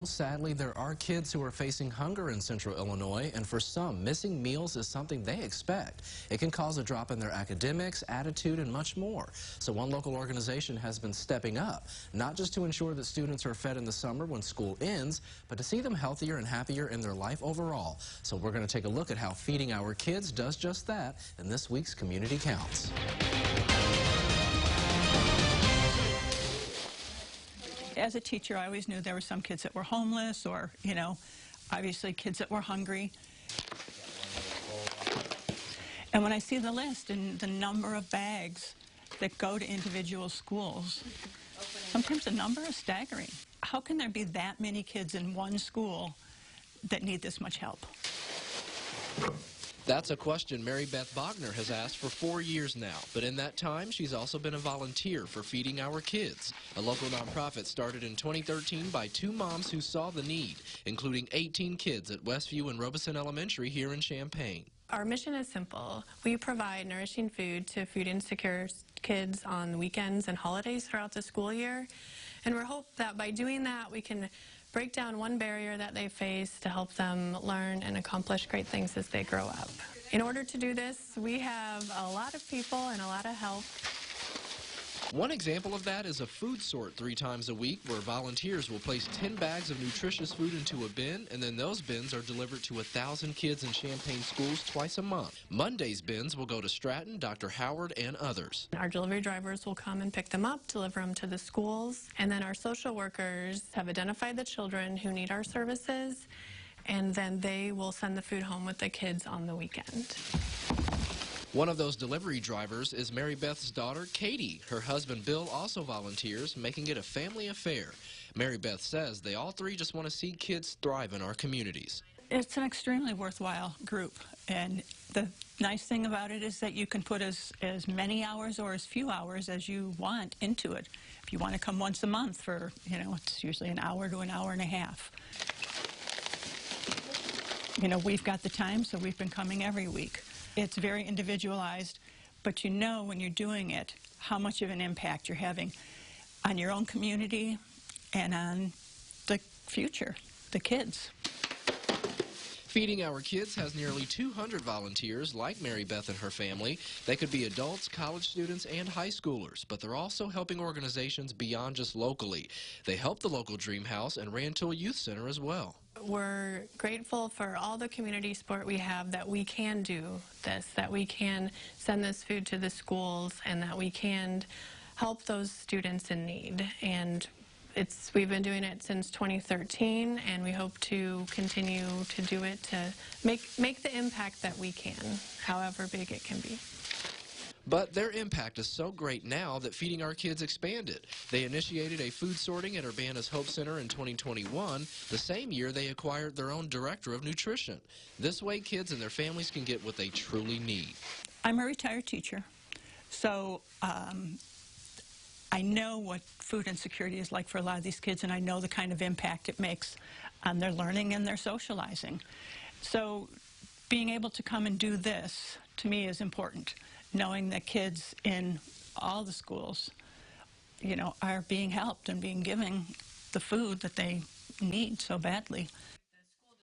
Sadly, there are kids who are facing hunger in Central Illinois, and for some, missing meals is something they expect. It can cause a drop in their academics, attitude, and much more. So one local organization has been stepping up, not just to ensure that students are fed in the summer when school ends, but to see them healthier and happier in their life overall. So we're going to take a look at how Feeding Our Kids does just that in this week's Community Counts. As a teacher, I always knew there were some kids that were homeless or, obviously kids that were hungry. And when I see the list and the number of bags that go to individual schools, sometimes the number is staggering. How can there be that many kids in one school that need this much help? That's a question Mary Beth Bogner has asked for 4 years now, but in that time, she's also been a volunteer for Feeding Our Kids, a local nonprofit started in 2013 by two moms who saw the need, including 18 kids at Westview and Robeson Elementary here in Champaign. Our mission is simple. We provide nourishing food to food insecure kids on weekends and holidays throughout the school year, and we hope that by doing that we can break down one barrier that they face to help them learn and accomplish great things as they grow up. In order to do this, we have a lot of people and a lot of help. One example of that is a food sort 3 times a week where volunteers will place 10 bags of nutritious food into a bin, and then those bins are delivered to 1,000 kids in Champaign schools twice a month. Monday's bins will go to Stratton, Dr. Howard, and others. Our delivery drivers will come and pick them up, deliver them to the schools, and then our social workers have identified the children who need our services, and then they will send the food home with the kids on the weekend. One of those delivery drivers is Mary Beth's daughter, Katie. Her husband, Bill, also volunteers, making it a family affair. Mary Beth says they all three just want to see kids thrive in our communities. It's an extremely worthwhile group, and the nice thing about it is that you can put as many hours or as few hours as you want into it. If you want to come once a month for, it's usually an hour to an hour and a half. We've got the time, so we've been coming every week. It's very individualized, but you know when you're doing it how much of an impact you're having on your own community and on the future, the kids. Feeding Our Kids has nearly 200 volunteers like Mary Beth and her family. They could be adults, college students, and high schoolers, but they're also helping organizations beyond just locally. They help the local Dream House and Rantoul Youth Center as well. We're grateful for all the community support we have, that we can do this, that we can send this food to the schools, and that we can help those students in need. And we've been doing it since 2013, and we hope to continue to do it to make the impact that we can, however big it can be. But their impact is so great now that Feeding Our Kids expanded. They initiated a food sorting at Urbana's Hope Center in 2021, the same year they acquired their own director of nutrition. This way, kids and their families can get what they truly need. I'm a retired teacher, so I know what food insecurity is like for a lot of these kids, and I know the kind of impact it makes on their learning and their socializing. So being able to come and do this, to me, is important, knowing that kids in all the schools, are being helped and being given the food that they need so badly.